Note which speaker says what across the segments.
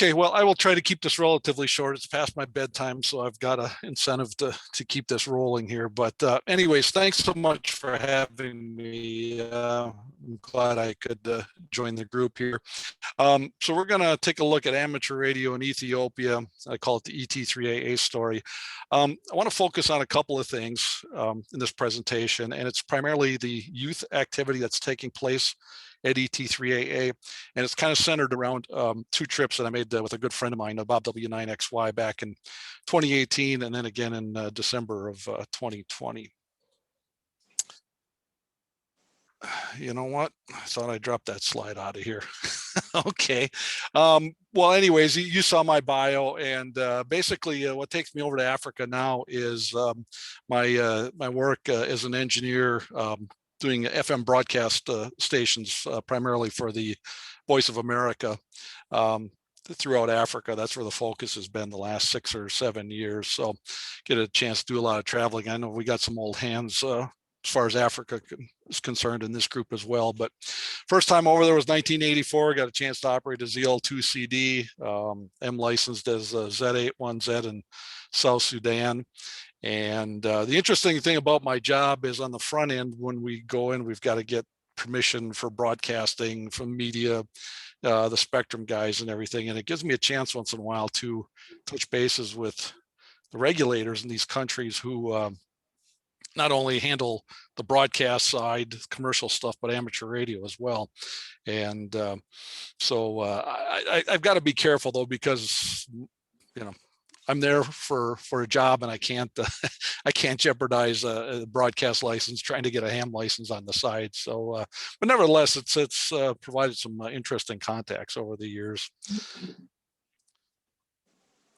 Speaker 1: Okay, well, I will try to keep this relatively short. It's past my bedtime, so I've got an incentive to keep this rolling here. But anyways, thanks so much for having me. I'm glad I could join the group here. So we're going to take a look at amateur radio in Ethiopia. I call it the ET3AA story. I want to focus on a couple of things in this presentation, and it's primarily the youth activity that's taking place at ET3AA, and it's kind of centered around two trips that I made with a good friend of mine, Bob W9XY, back in 2018, and then again in December of 2020. You know what? I thought I dropped that slide out of here. Okay. Well, anyways, you saw my bio, and basically what takes me over to Africa now is my work as an engineer, doing FM broadcast stations, primarily for the Voice of America throughout Africa. That's where the focus has been the last 6 or 7 years. So get a chance to do a lot of traveling. I know we got some old hands as far as Africa is concerned in this group as well. But first time over there was 1984. Got a chance to operate a ZL2CD, M licensed as Z81Z in South Sudan. And the interesting thing about my job is on the front end, when we go in, we've got to get permission for broadcasting from media, the Spectrum guys and everything. And it gives me a chance once in a while to touch bases with the regulators in these countries who not only handle the broadcast side, commercial stuff, but amateur radio as well. And so I've got to be careful though, because, you know, I'm there for a job, and I can't I can't jeopardize a broadcast license trying to get a ham license on the side. So, but nevertheless, it's provided some interesting contacts over the years.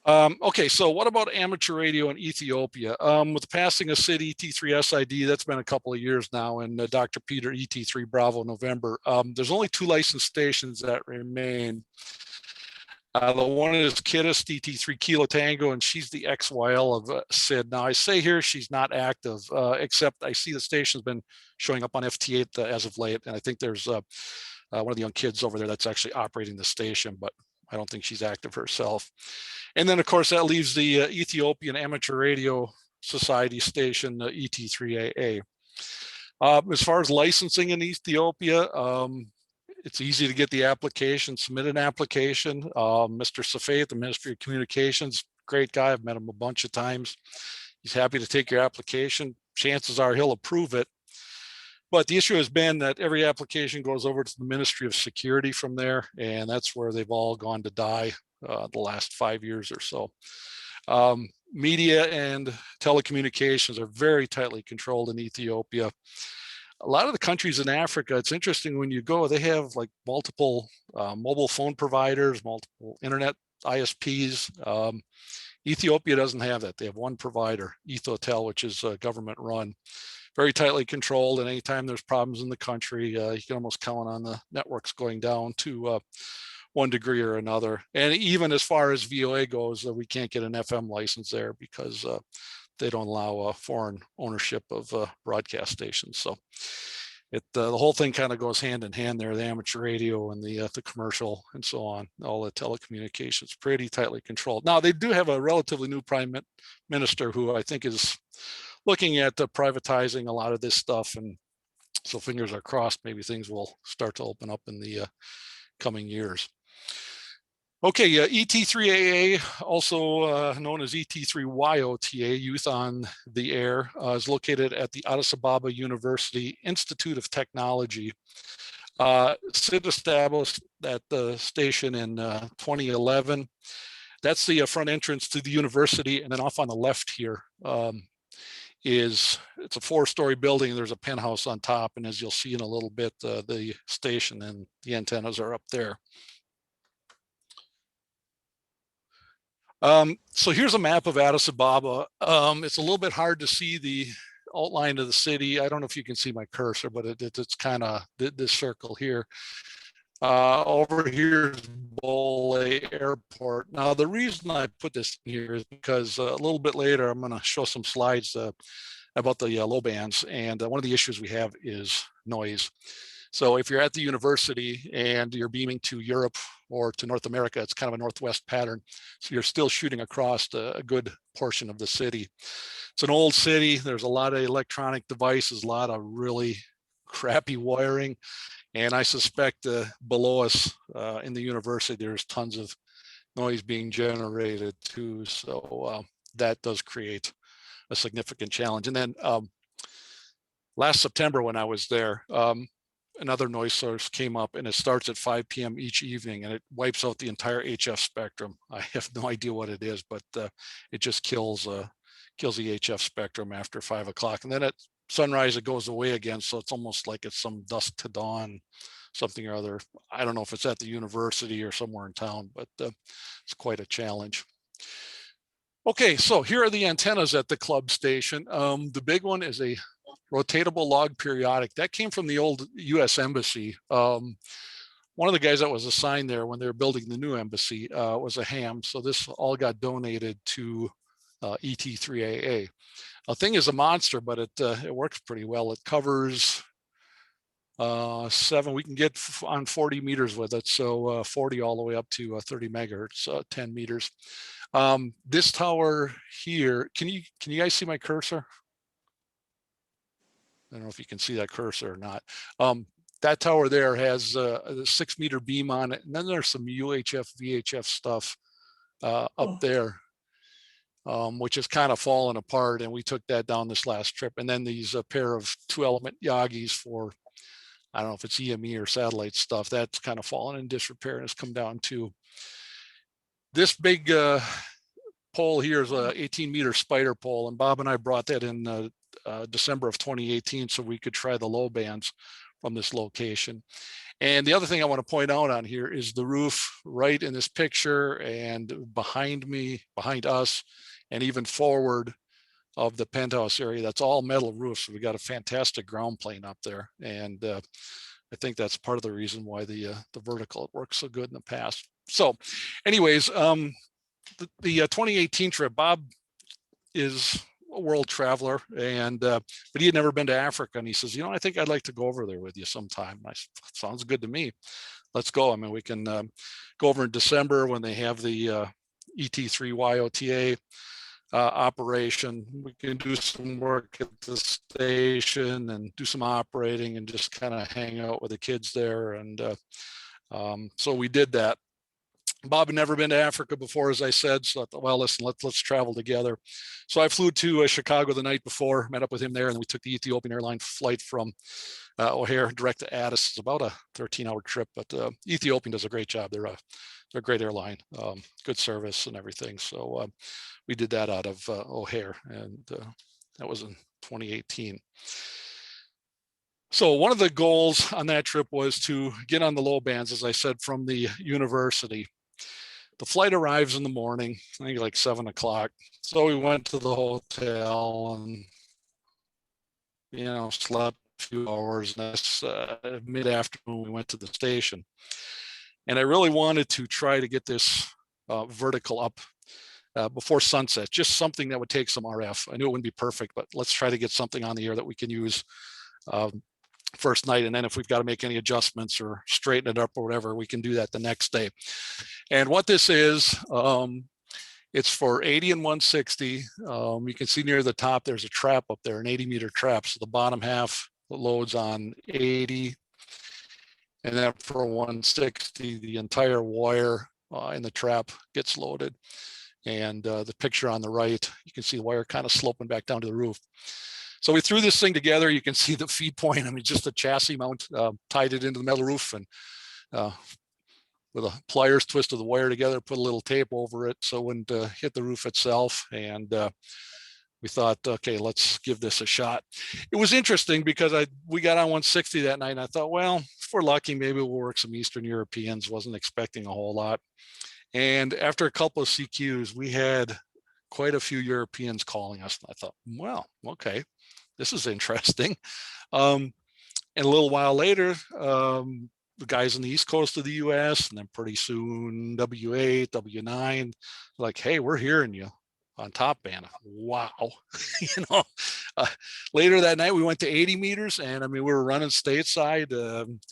Speaker 1: Okay, so what about amateur radio in Ethiopia? With the passing of Sid ET3SID, that's been a couple of years now, and Dr. Peter ET3 Bravo November. There's only 2 licensed stations that remain. The one is Kiddist ET3 Kilo Tango, and she's the XYL of Sid. Now I say here she's not active, except I see the station's been showing up on FT8 as of late, and I think there's one of the young kids over there that's actually operating the station, but I don't think she's active herself. And then of course that leaves the Ethiopian Amateur Radio Society station, ET3AA. As far as licensing in Ethiopia, it's easy to get the application, submit an application. Mr. Safet, the Ministry of Communications, great guy. I've met him a bunch of times. He's happy to take your application. Chances are he'll approve it. But the issue has been that every application goes over to the Ministry of Security from there, and that's where they've all gone to die the last 5 years or so. Media and telecommunications are very tightly controlled in Ethiopia. A lot of the countries in Africa, it's interesting when you go, they have like multiple mobile phone providers, multiple internet ISPs. Ethiopia doesn't have that. They have one provider, Ethotel, which is government run, very tightly controlled. And anytime there's problems in the country, you can almost count on the networks going down to one degree or another. And even as far as VOA goes, we can't get an FM license there because they don't allow foreign ownership of broadcast stations. So the whole thing kind of goes hand in hand there, the amateur radio and the commercial and so on, all the telecommunications, pretty tightly controlled. Now, they do have a relatively new prime minister who I think is looking at privatizing a lot of this stuff. And so fingers are crossed, maybe things will start to open up in the coming years. Okay, ET3AA, also known as ET3YOTA, Youth on the Air, is located at the Addis Ababa University Institute of Technology. Sid established that the station in 2011. That's the front entrance to the university, and then off on the left here it's a 4-story building. There's a penthouse on top, and as you'll see in a little bit, the station and the antennas are up there. So here's a map of Addis Ababa. It's a little bit hard to see the outline of the city. I don't know if you can see my cursor, but it's kind of this circle here. Over here is Bole Airport. Now, the reason I put this here is because a little bit later, I'm going to show some slides about the low bands. And one of the issues we have is noise. So if you're at the university and you're beaming to Europe or to North America, it's kind of a northwest pattern. So you're still shooting across a good portion of the city. It's an old city. There's a lot of electronic devices, a lot of really crappy wiring. And I suspect below us in the university, there's tons of noise being generated too. So that does create a significant challenge. And then last September when I was there, another noise source came up, and it starts at 5 p.m. each evening, and it wipes out the entire HF spectrum. I have no idea what it is, but it just kills the HF spectrum after 5 o'clock. And then at sunrise, it goes away again. So it's almost like it's some dusk to dawn, something or other. I don't know if it's at the university or somewhere in town, but it's quite a challenge. Okay, so here are the antennas at the club station. The big one is a rotatable log periodic. That came from the old US Embassy. One of the guys that was assigned there when they were building the new embassy was a ham. So this all got donated to ET3AA. The thing is a monster, but it works pretty well. It covers 7, we can get on 40 meters with it. So 40 all the way up to 30 megahertz, 10 meters. This tower here, can you guys see my cursor? I don't know if you can see that cursor or not. That tower there has a 6 meter beam on it. And then there's some UHF, VHF stuff up there, which is kind of falling apart. And we took that down this last trip. And then these a pair of 2-element Yagis for, I don't know if it's EME or satellite stuff, that's kind of fallen in disrepair and has come down too. This big pole here is a 18-meter spider pole, and Bob and I brought that in December of 2018 so we could try the low bands from this location. And the other thing I want to point out on here is the roof right in this picture and behind me, behind us, and even forward of the penthouse area. That's all metal roofs. So we got a fantastic ground plane up there, and I think that's part of the reason why the vertical worked so good in the past. So, anyways, the 2018 trip, Bob is a world traveler, and but he had never been to Africa, and he says, you know, I think I'd like to go over there with you sometime. I said, sounds good to me. Let's go. I mean, we can go over in December when they have the ET3AA operation. We can do some work at the station and do some operating and just kind of hang out with the kids there. And so we did that. Bob had never been to Africa before, as I said, so I thought, well, listen, let's travel together. So I flew to Chicago the night before, met up with him there, and we took the Ethiopian airline flight from O'Hare direct to Addis. It's about a 13-hour trip, but Ethiopian does a great job. They're a great airline, good service and everything. So we did that out of O'Hare, and that was in 2018. So one of the goals on that trip was to get on the low bands, as I said, from the university. The flight arrives in the morning, I think like 7 o'clock. So we went to the hotel and, you know, slept a few hours. And mid-afternoon, we went to the station. And I really wanted to try to get this vertical up before sunset, just something that would take some RF. I knew it wouldn't be perfect, but let's try to get something on the air that we can use first night, and then if we've got to make any adjustments or straighten it up or whatever, we can do that the next day. And what this is, it's for 80 and 160. You can see near the top there's a trap up there, an 80-meter trap. So the bottom half loads on 80, and then for 160, the entire wire in the trap gets loaded. And the picture on the right, you can see the wire kind of sloping back down to the roof. So we threw this thing together. You can see the feed point. I mean, just a chassis mount, tied it into the metal roof, and with a pliers twisted the wire together, put a little tape over it so it wouldn't hit the roof itself. And we thought, okay, let's give this a shot. It was interesting because we got on 160 that night, and I thought, well, if we're lucky, maybe we'll work some Eastern Europeans. Wasn't expecting a whole lot. And after a couple of CQs, we had quite a few Europeans calling us. And I thought, well, okay, this is interesting. And a little while later, the guys on the East Coast of the US, and then pretty soon W8, W9, like, hey, we're hearing you. on top band. Wow. you know, uh, later that night we went to 80 meters, and I mean, we were running stateside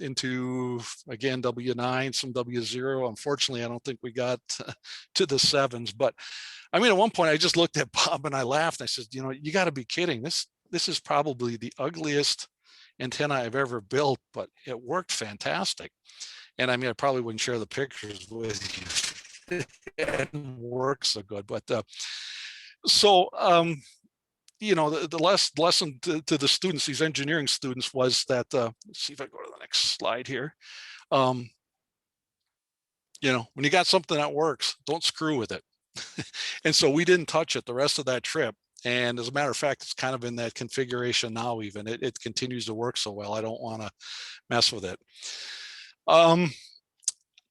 Speaker 1: into, again, W9, some W0. Unfortunately, I don't think we got to the sevens, but I mean, at one point I just looked at Bob and I laughed. I said, you know, you got to be kidding. This is probably the ugliest antenna I've ever built, but it worked fantastic. And I mean, I probably wouldn't share the pictures with you. It didn't work so good, but you know, the lesson to the students, these engineering students, was that, let's see if I go to the next slide here. You know, when you got something that works, don't screw with it. And so we didn't touch it the rest of that trip. And as a matter of fact, it's kind of in that configuration now. Even it continues to work so well. I don't want to mess with it.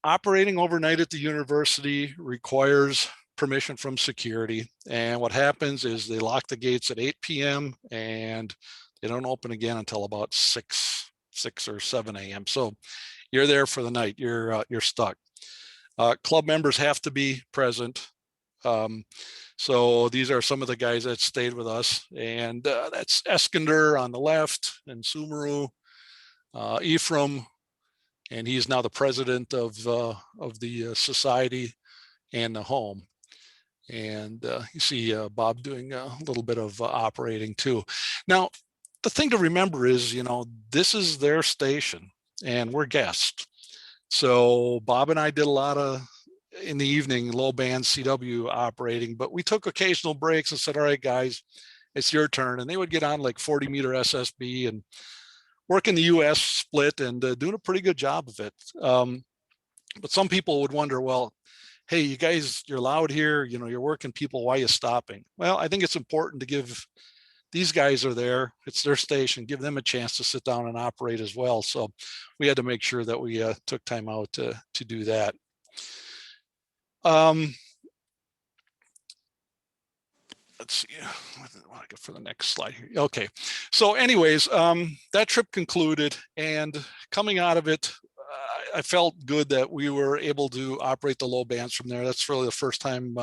Speaker 1: Operating overnight at the university requires permission from security. And what happens is they lock the gates at 8 p.m. and they don't open again until about 6 or 7 a.m. So you're there for the night. You're stuck. Club members have to be present. So these are some of the guys that stayed with us, and that's Eskander on the left, and Sumeru, Ephraim, and he's now the president of the society and the home. And you see Bob doing a little bit of operating too. Now, the thing to remember is, you know, this is their station and we're guests. So Bob and I did a lot of, in the evening, low band CW operating, but we took occasional breaks and said, all right, guys, it's your turn. And they would get on like 40 meter SSB and work in the US split and doing a pretty good job of it. But some people would wonder, well, hey, you guys, you're loud here, you know, you're working people, why are you stopping? Well, I think it's important to give, these guys are there, it's their station, give them a chance to sit down and operate as well. So we had to make sure that we took time out to do that. Let's see, what I got for the next slide here. Okay, so anyways, that trip concluded, and coming out of it, I felt good that we were able to operate the low bands from there. That's really the first time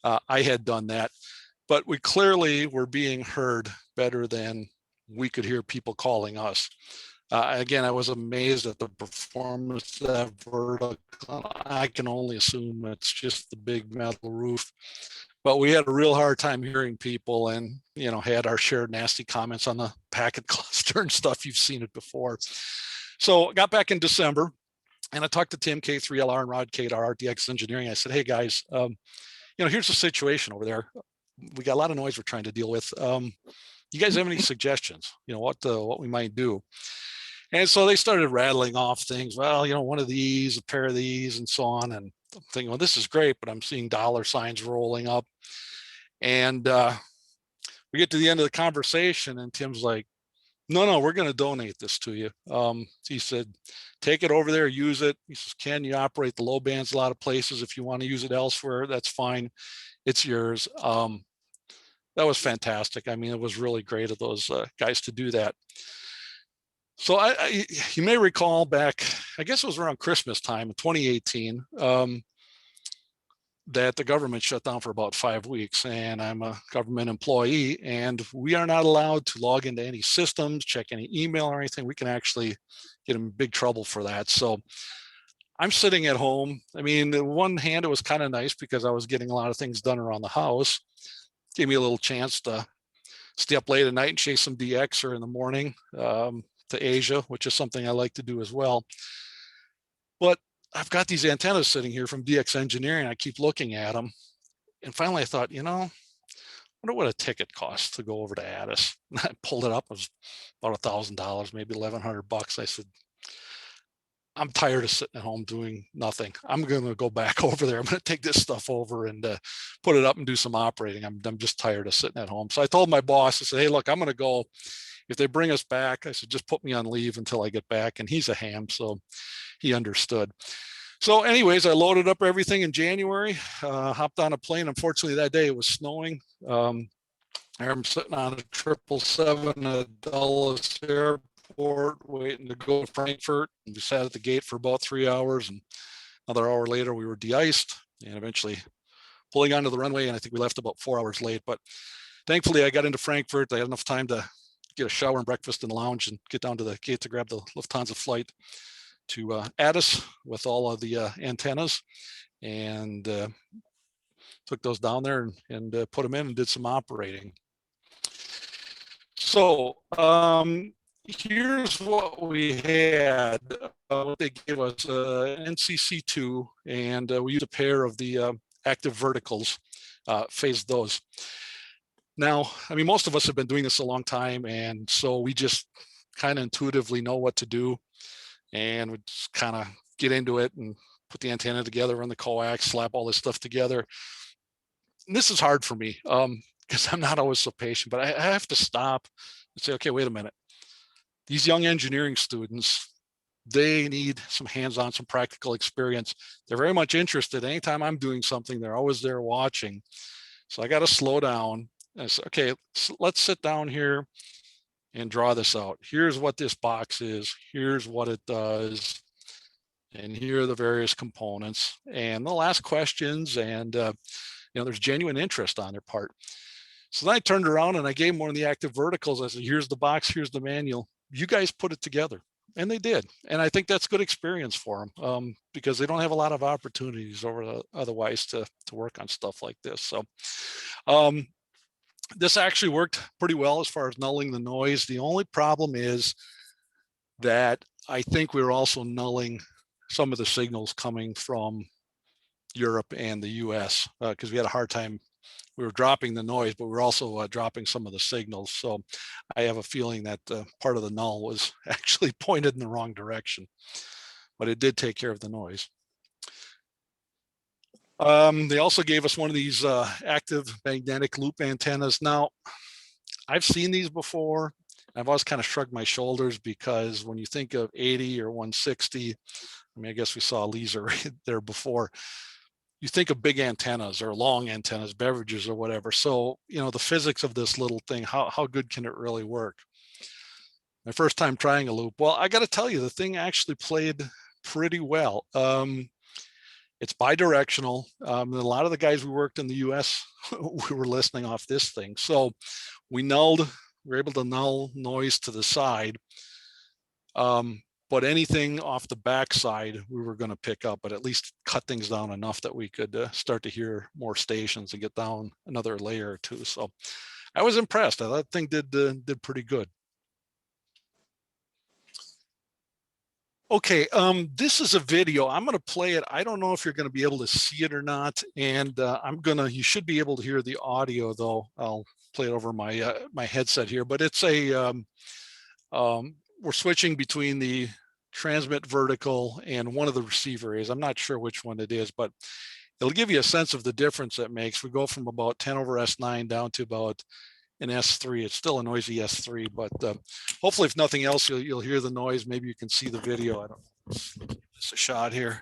Speaker 1: I had done that. But we clearly were being heard better than we could hear people calling us. Again, I was amazed at the performance of that vertical. I can only assume it's just the big metal roof. But we had a real hard time hearing people, and, you know, had our shared nasty comments on the packet cluster and stuff. You've seen it before. So I got back in December, and I talked to Tim, K3LR, and Rod Kadar, our DX Engineering. I said, hey guys, you know, here's the situation over there. We got a lot of noise we're trying to deal with. You guys have any suggestions? You know, what we might do? And so they started rattling off things. Well, you know, one of these, a pair of these, and so on. And I'm thinking, well, this is great, but I'm seeing dollar signs rolling up. And we get to the end of the conversation, and Tim's like, no, we're going to donate this to you. He said, take it over there, use it. He says, Ken, you operate the low bands a lot of places. If you want to use it elsewhere, that's fine. It's yours. That was fantastic. I mean, it was really great of those guys to do that. So you may recall back, I guess it was around Christmas time in 2018, that the government shut down for about 5 weeks, and I'm a government employee, and we are not allowed to log into any systems, check any email or anything. We can actually get in big trouble for that. So I'm sitting at home. I mean, on one hand, it was kind of nice because I was getting a lot of things done around the house. Gave me a little chance to stay up late at night and chase some DX or in the morning to Asia, which is something I like to do as well. But I've got these antennas sitting here from DX Engineering. I keep looking at them. And finally I thought, you know, I wonder what a ticket costs to go over to Addis. And I pulled it up. It was about $1,000, maybe $1,100. I said, I'm tired of sitting at home doing nothing. I'm going to go back over there. I'm going to take this stuff over and put it up and do some operating. I'm just tired of sitting at home. So I told my boss, I said, hey, look, I'm going to go. If they bring us back, I said, just put me on leave until I get back. And he's a ham, so he understood. So anyways, I loaded up everything in January, hopped on a plane. Unfortunately, that day it was snowing. I'm sitting on a 777 at Dulles Airport waiting to go to Frankfurt. And we sat at the gate for about 3 hours, and another hour later we were de-iced, and eventually pulling onto the runway, and I think we left about 4 hours late. But thankfully, I got into Frankfurt. I had enough time to get a shower and breakfast in the lounge and get down to the gate to grab the Lufthansa flight to Addis with all of the antennas, and took those down there and put them in and did some operating. So here's what we had. What they gave us, NCC2, and we used a pair of the active verticals, phased those. Now, I mean, most of us have been doing this a long time, and so we just kind of intuitively know what to do, and we just kind of get into it and put the antenna together, run the coax, slap all this stuff together. And this is hard for me because I'm not always so patient, but I have to stop and say, okay, wait a minute. These young engineering students, they need some hands-on, some practical experience. They're very much interested. Anytime I'm doing something, they're always there watching. So I got to slow down. I said, okay, let's sit down here and draw this out. Here's what this box is. Here's what it does. And here are the various components. And they'll ask questions, and there's genuine interest on their part. So then I turned around and I gave them one of the active verticals. I said, here's the box, here's the manual. You guys put it together. And they did. And I think that's good experience for them because they don't have a lot of opportunities otherwise to work on stuff like this. So this actually worked pretty well as far as nulling the noise. The only problem is that I think we were also nulling some of the signals coming from Europe and the US because we had a hard time. We were dropping the noise, but we were also dropping some of the signals. So I have a feeling that part of the null was actually pointed in the wrong direction, but it did take care of the noise. They also gave us one of these active magnetic loop antennas. Now, I've seen these before. I've always kind of shrugged my shoulders because when you think of 80 or 160, I mean, I guess we saw a laser right there before. You think of big antennas or long antennas, beverages or whatever. So, the physics of this little thing, how good can it really work? My first time trying a loop. Well, I got to tell you, the thing actually played pretty well. It's bidirectional. A lot of the guys we worked in the US, we were listening off this thing. So we were able to null noise to the side. But anything off the backside, we were going to pick up, but at least cut things down enough that we could start to hear more stations and get down another layer or two. So I was impressed. That thing did pretty good. Okay, this is a video. I'm going to play it. I don't know if you're going to be able to see it or not, and you should be able to hear the audio though. I'll play it over my my headset here, but it's a we're switching between the transmit vertical and one of the receiver areas. I'm not sure which one it is, but it'll give you a sense of the difference it makes. We go from about 10 over S9 down to about an S3. It's still a noisy S3, but hopefully, if nothing else, you'll hear the noise. Maybe you can see the video. I don't know. It's a shot here.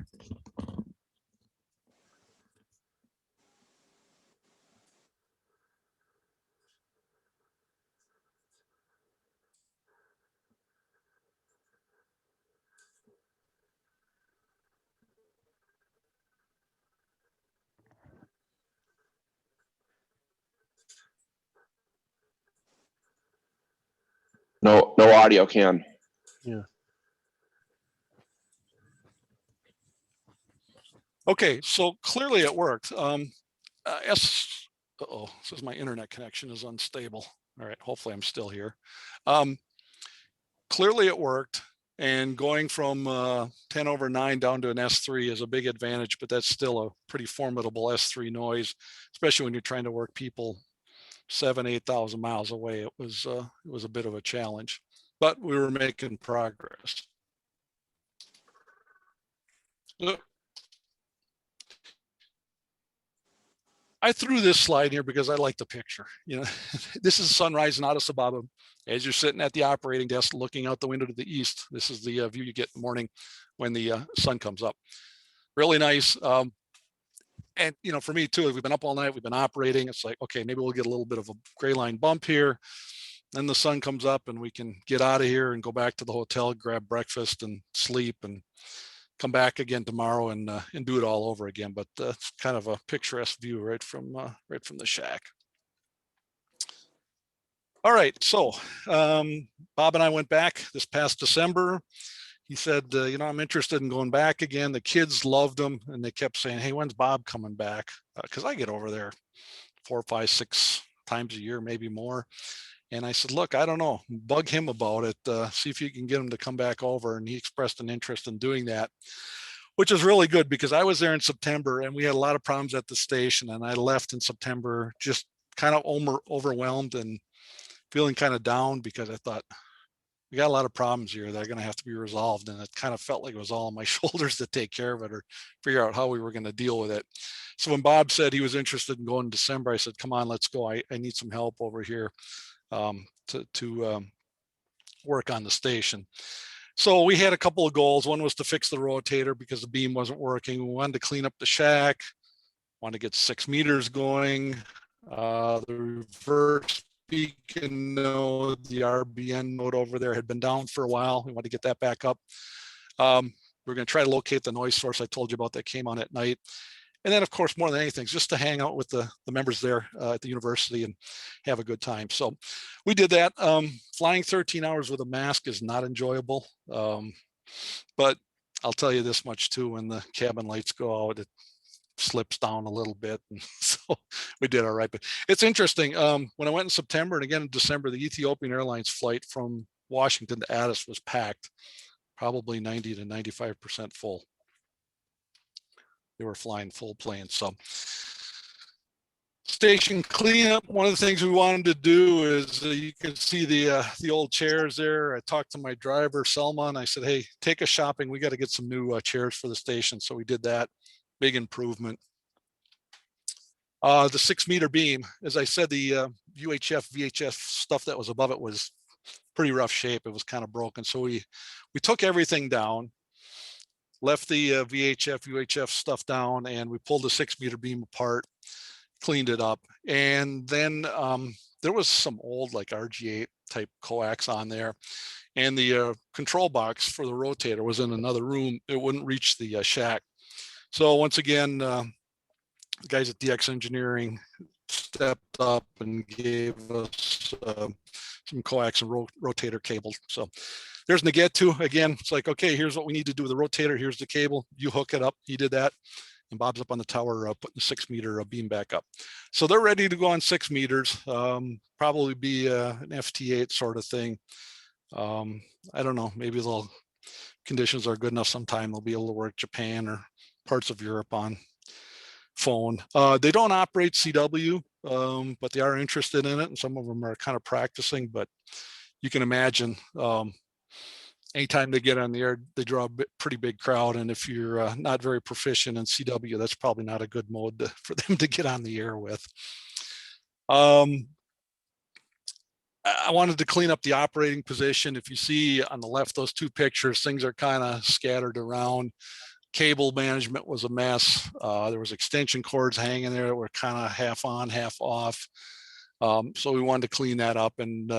Speaker 2: No audio, Ken.
Speaker 1: Yeah. Okay, so clearly it worked. Uh-oh, says my internet connection is unstable. All right, hopefully I'm still here. Clearly it worked, and going from 10 over 9 down to an S3 is a big advantage, but that's still a pretty formidable S3 noise, especially when you're trying to work people 7,000-8,000 miles away. It was a bit of a challenge, but we were making progress. I threw this slide here because I like the picture. This is sunrise in Addis Ababa. As you're sitting at the operating desk looking out the window to the east, this is the view you get in the morning when the sun comes up. Really nice. And for me too, we've been up all night, we've been operating. It's like, okay, maybe we'll get a little bit of a gray line bump here. Then the sun comes up and we can get out of here and go back to the hotel, grab breakfast and sleep and come back again tomorrow and do it all over again. But it's kind of a picturesque view right from the shack. All right, so Bob and I went back this past December. He said, you know, I'm interested in going back again. The kids loved him, and they kept saying, hey, when's Bob coming back? Because I get over there 4, 5, 6 times a year, maybe more. And I said, look, I don't know, bug him about it. See if you can get him to come back over. And he expressed an interest in doing that, which is really good because I was there in September and we had a lot of problems at the station. And I left in September just kind of overwhelmed and feeling kind of down because I thought, we got a lot of problems here that are going to have to be resolved. And it kind of felt like it was all on my shoulders to take care of it or figure out how we were going to deal with it. So when Bob said he was interested in going in December, I said, come on, let's go. I need some help over here to work on the station. So we had a couple of goals. One was to fix the rotator because the beam wasn't working. We wanted to clean up the shack, wanted to get 6 meters going. The reverse beacon node, the RBN node over there had been down for a while. We wanted to get that back up. We're going to try to locate the noise source I told you about that came on at night. And then, of course, more than anything, just to hang out with the members there at the university and have a good time. So we did that. Flying 13 hours with a mask is not enjoyable. But I'll tell you this much, too, when the cabin lights go out, it slips down a little bit. And so we did all right. But it's interesting. When I went in September and again in December, the Ethiopian Airlines flight from Washington to Addis was packed, probably 90 to 95% full. They were flying full planes. So station cleanup, one of the things we wanted to do is you can see the old chairs there. I talked to my driver, Selma, and I said, hey, take us shopping. We got to get some new chairs for the station. So we did that. Big improvement. The 6 meter beam, as I said, the UHF, VHF stuff that was above it was pretty rough shape. It was kind of broken. So we took everything down, left the VHF, UHF stuff down, and we pulled the 6 meter beam apart, cleaned it up. And then there was some old like RG8 type coax on there. And the control box for the rotator was in another room. It wouldn't reach the shack. So once again, the guys at DX Engineering stepped up and gave us some coax and rotator cable. So there's Nagetu again. It's like, okay, here's what we need to do with the rotator. Here's the cable. You hook it up. He did that. And Bob's up on the tower putting the 6 meter beam back up. So they're ready to go on 6 meters. Probably be an FT8 sort of thing. I don't know. Maybe the conditions are good enough sometime they'll be able to work Japan or parts of Europe on phone. They don't operate CW, but they are interested in it, and some of them are kind of practicing. But you can imagine anytime they get on the air, they draw a pretty big crowd, and if you're not very proficient in CW, that's probably not a good mode for them to get on the air with. I wanted to clean up the operating position. If you see on the left, those 2 pictures, things are kind of scattered around. Cable management was a mess. There was extension cords hanging there that were kind of half on, half off. So we wanted to clean that up. And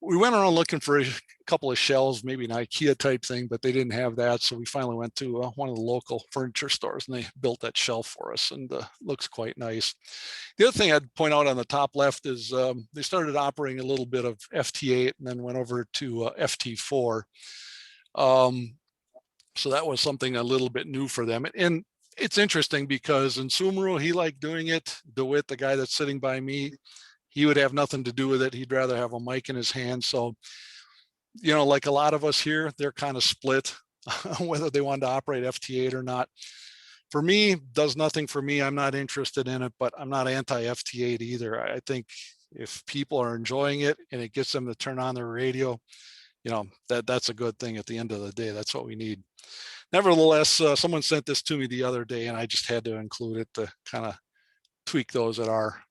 Speaker 1: we went around looking for a couple of shelves, maybe an IKEA type thing, but they didn't have that. So we finally went to one of the local furniture stores and they built that shelf for us, and looks quite nice. The other thing I'd point out on the top left is they started operating a little bit of FT8 and then went over to FT4. So that was something a little bit new for them. And it's interesting because in Sumru, he liked doing it. DeWitt, the guy that's sitting by me, he would have nothing to do with it. He'd rather have a mic in his hand. So, you know, like a lot of us here, they're kind of split whether they wanted to operate FT8 or not. For me, does nothing for me. I'm not interested in it, but I'm not anti-FT8 either. I think if people are enjoying it and it gets them to turn on their radio, you know, that's a good thing at the end of the day. That's what we need. Nevertheless, someone sent this to me the other day and I just had to include it to kind of tweak those at our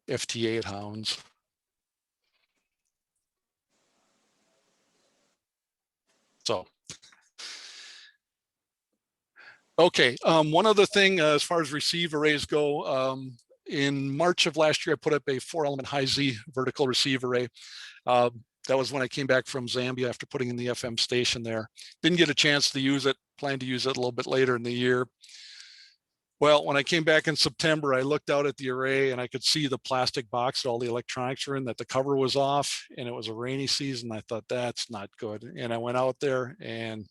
Speaker 1: FT8 hounds. So, okay, one other thing as far as receive arrays go, in March of last year, I put up a 4-element high Z vertical receive array. That was when I came back from Zambia after putting in the FM station there. Didn't get a chance to use it. planned to use it a little bit later in the year. Well, when I came back in September, I looked out at the array and I could see the plastic box that all the electronics were in, that the cover was off, and it was a rainy season. I thought, that's not good. And I went out there and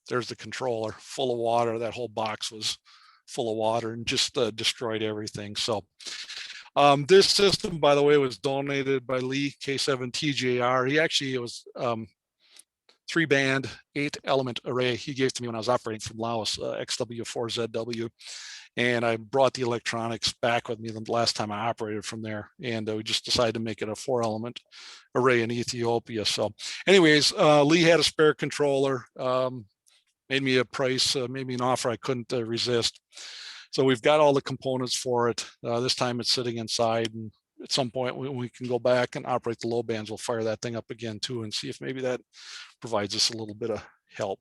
Speaker 1: there's the controller full of water. That whole box was full of water and just destroyed everything. So this system, by the way, was donated by Lee K4ZW. He actually, it was 3-band, 8-element array he gave to me when I was operating from Laos, XW4ZW. And I brought the electronics back with me the last time I operated from there. And we just decided to make it a 4-element array in Ethiopia. So anyways, Lee had a spare controller, made me a price, made me an offer I couldn't resist. So we've got all the components for it. This time it's sitting inside, and at some point when we can go back and operate the low bands, we'll fire that thing up again too and see if maybe that provides us a little bit of help.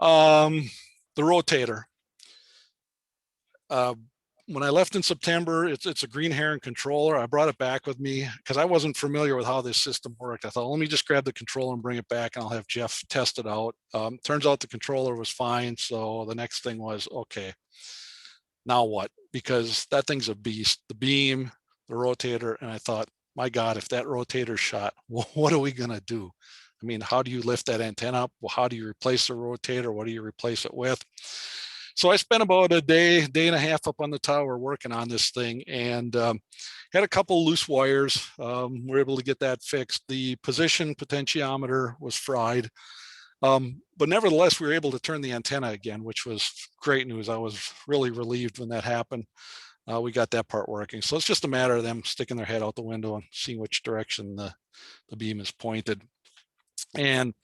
Speaker 1: The rotator. When I left in September, it's a green heron controller. I brought it back with me because I wasn't familiar with how this system worked. I thought, let me just grab the controller and bring it back, and I'll have Jeff test it out. Turns out the controller was fine. So the next thing was, okay, now what? Because that thing's a beast, the beam, the rotator. And I thought, my God, if that rotator's shot, what are we going to do? I mean, how do you lift that antenna up? Well, how do you replace the rotator? What do you replace it with? So I spent about a day and a half up on the tower working on this thing, and had a couple loose wires. We were able to get that fixed. The position potentiometer was fried. But nevertheless, we were able to turn the antenna again, which was great news. I was really relieved when that happened. We got that part working. So it's just a matter of them sticking their head out the window and seeing which direction the beam is pointed. And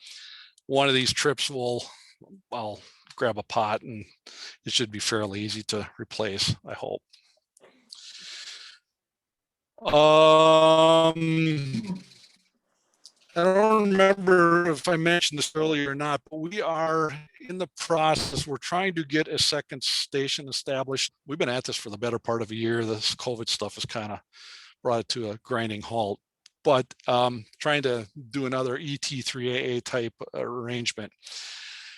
Speaker 1: one of these trips I'll grab a pot and it should be fairly easy to replace, I hope. I don't remember if I mentioned this earlier or not, but we are in the process. We're trying to get a second station established. We've been at this for the better part of a year. This COVID stuff has kind of brought it to a grinding halt, but trying to do another ET3AA type arrangement.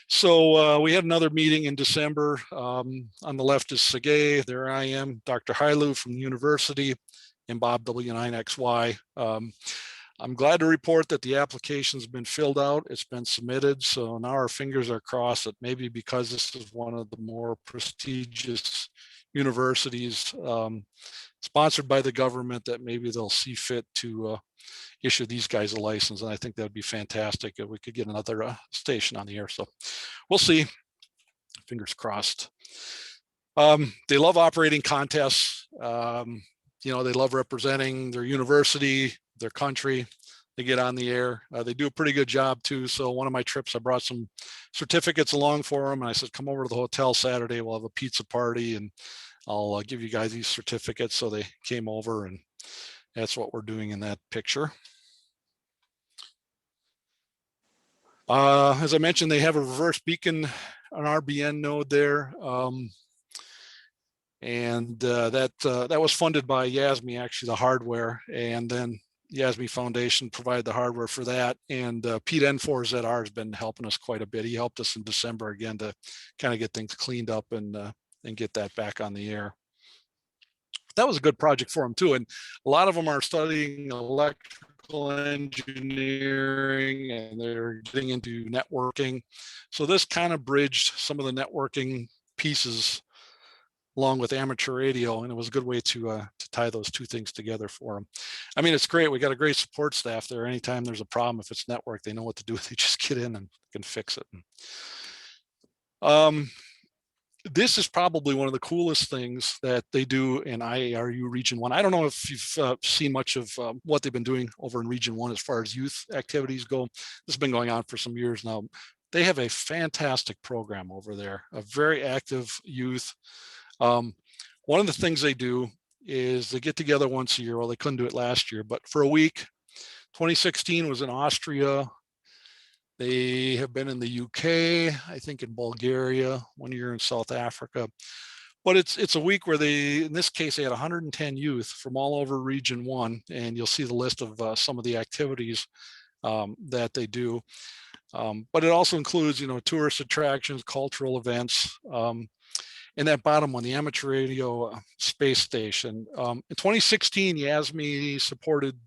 Speaker 1: So we had another meeting in December. On the left is Sergey. There I am, Dr. Hailu from the university, and Bob W9XY. I'm glad to report that the application's been filled out. It's been submitted. So now our fingers are crossed that maybe because this is one of the more prestigious universities sponsored by the government, that maybe they'll see fit to issue these guys a license. And I think that'd be fantastic if we could get another station on the air. So we'll see, fingers crossed. They love operating contests. They love representing their university, their country. They get on the air. They do a pretty good job too. So one of my trips, I brought some certificates along for them. And I said, come over to the hotel Saturday. We'll have a pizza party and I'll give you guys these certificates. So they came over, and that's what we're doing in that picture. As I mentioned, they have a reverse beacon, an RBN node there. That was funded by YASME, actually, the hardware. And then YASME Foundation provided the hardware for that. And Pete K4ZW has been helping us quite a bit. He helped us in December again to kind of get things cleaned up and get that back on the air. That was a good project for them too. And a lot of them are studying electrical engineering and they're getting into networking. So this kind of bridged some of the networking pieces along with amateur radio, and it was a good way to tie those two things together for them. I mean, it's great. We got a great support staff there. Anytime there's a problem, if it's network, they know what to do. They just get in and can fix it. This is probably one of the coolest things that they do in IARU Region 1. I don't know if you've seen much of what they've been doing over in Region 1 as far as youth activities go. This has been going on for some years now. They have a fantastic program over there, a very active youth. One of the things they do is they get together once a year. Well, they couldn't do it last year, but for a week. 2016 was in Austria. They have been in the UK, I think in Bulgaria, 1 year in South Africa. But it's a week where in this case, they had 110 youth from all over Region 1, and you'll see the list of some of the activities that they do. But it also includes, tourist attractions, cultural events. And that bottom one, the amateur radio space station. In 2016, YASME supported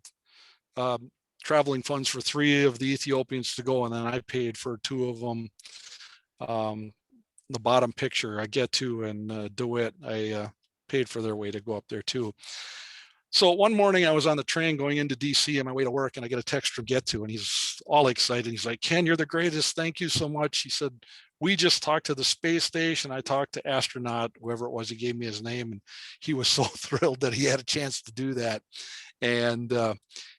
Speaker 1: traveling funds for 3 of the Ethiopians to go, and then I paid for 2 of them. The bottom picture, I get to, and DeWitt, I paid for their way to go up there too. So one morning I was on the train going into DC on my way to work, and I get a text from Get To, and he's all excited. He's like, "Ken, you're the greatest. Thank you so much." He said, "We just talked to the space station. I talked to astronaut, whoever it was, he gave me his name, and he was so thrilled that he had a chance to do that." And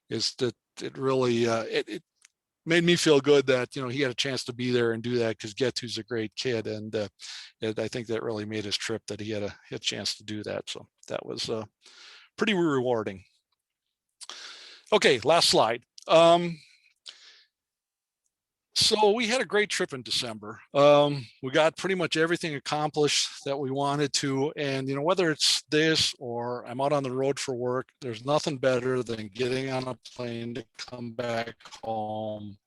Speaker 1: it really it made me feel good that he had a chance to be there and do that, because Get To's a great kid, and I think that really made his trip that he had a chance to do that. So that was pretty rewarding. Okay, last slide. So we had a great trip in December. We got pretty much everything accomplished that we wanted to. And, whether it's this or I'm out on the road for work, there's nothing better than getting on a plane to come back home.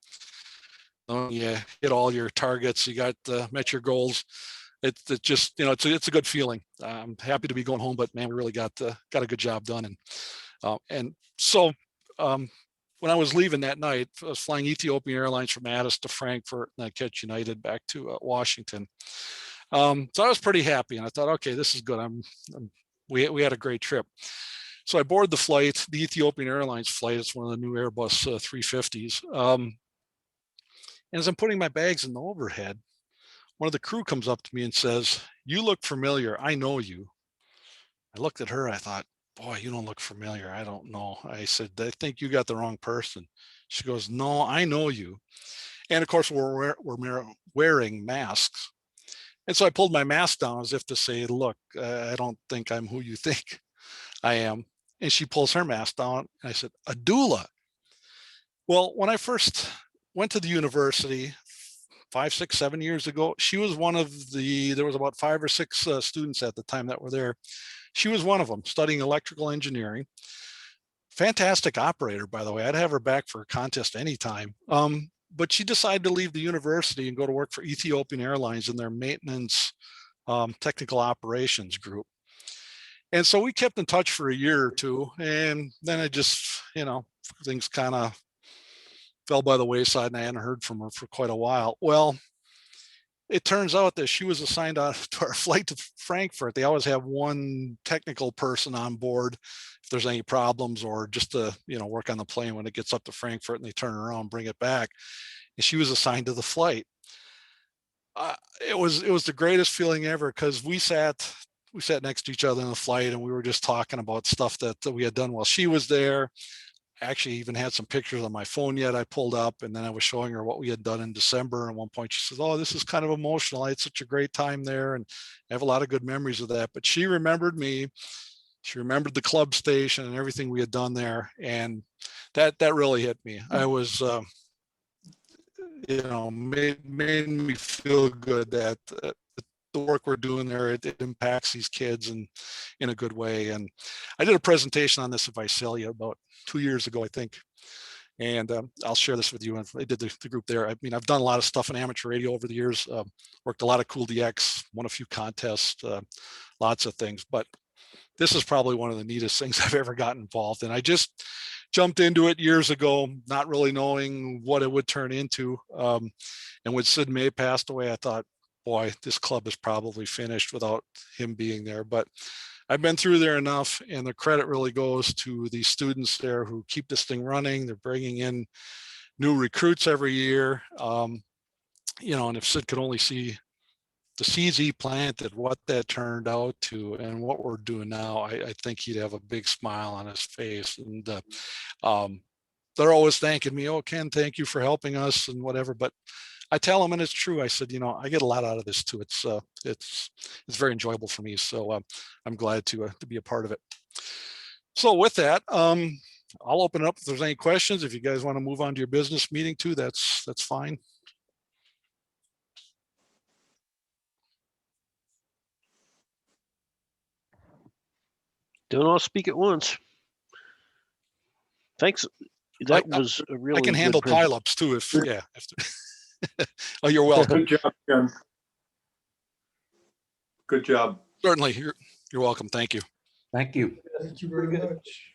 Speaker 1: You hit all your targets, you got met your goals. It's just, it's a good feeling. I'm happy to be going home, but man, we really got a good job done. And so when I was leaving that night, I was flying Ethiopian Airlines from Addis to Frankfurt, and I catch United back to Washington. So I was pretty happy, and I thought, okay, this is good. We had a great trip. So I board the flight, the Ethiopian Airlines flight. It's one of the new Airbus 350s. And as I'm putting my bags in the overhead, one of the crew comes up to me and says, "You look familiar. I know you." I looked at her. I thought, "Boy, you don't look familiar. I don't know." I said, "I think you got the wrong person." She goes, "No, I know you." And of course, we're wearing masks. And so I pulled my mask down as if to say, "Look, I don't think I'm who you think I am." And she pulls her mask down. And I said, "Adula." Well, when I first went to the university 5, 6, 7 years ago, she was one of there was about 5 or 6 students at the time that were there. She was one of them, studying electrical engineering. Fantastic operator, by the way. I'd have her back for a contest anytime. But she decided to leave the university and go to work for Ethiopian Airlines in their maintenance technical operations group. And so we kept in touch for a year or 2. And then it just, things kind of fell by the wayside, and I hadn't heard from her for quite a while. Well, it turns out that she was assigned to our flight to Frankfurt. They always have one technical person on board if there's any problems, or just to work on the plane when it gets up to Frankfurt and they turn around and bring it back. And she was assigned to the flight. It was the greatest feeling ever, because we sat next to each other in the flight, and we were just talking about stuff that we had done while she was there. Actually even had some pictures on my phone yet I pulled up, and then I was showing her what we had done in December. And at one point she says, "Oh, this is kind of emotional. I had such a great time there, and I have a lot of good memories of that." But she remembered me. She remembered the club station and everything we had done there. And that really hit me. I was, made me feel good that the work we're doing there, it impacts these kids in a good way. And I did a presentation on this at Visalia about 2 years ago, I think. And I'll share this with you. I did the group there. I mean, I've done a lot of stuff in amateur radio over the years, worked a lot of cool DX, won a few contests, lots of things. But this is probably one of the neatest things I've ever gotten involved in. I just jumped into it years ago, not really knowing what it would turn into. And when Sid May passed away, I thought, boy, this club is probably finished without him being there. But I've been through there enough, and the credit really goes to the students there who keep this thing running. They're bringing in new recruits every year. And if Sid could only see the seeds he planted, what that turned out to, and what we're doing now, I think he'd have a big smile on his face. And they're always thanking me, "Oh, Ken, thank you for helping us," and whatever. But I tell them, and it's true, I said, I get a lot out of this too. It's very enjoyable for me. So I'm glad to be a part of it. So with that, I'll open it up if there's any questions. If you guys want to move on to your business meeting too, that's fine.
Speaker 3: Don't all speak at once. Thanks. That was a really
Speaker 1: I can handle pileups too. Oh, you're welcome.
Speaker 4: Good job, Ken. Good job.
Speaker 1: Certainly. You're welcome. Thank you.
Speaker 5: Thank you.
Speaker 6: Thank you very much.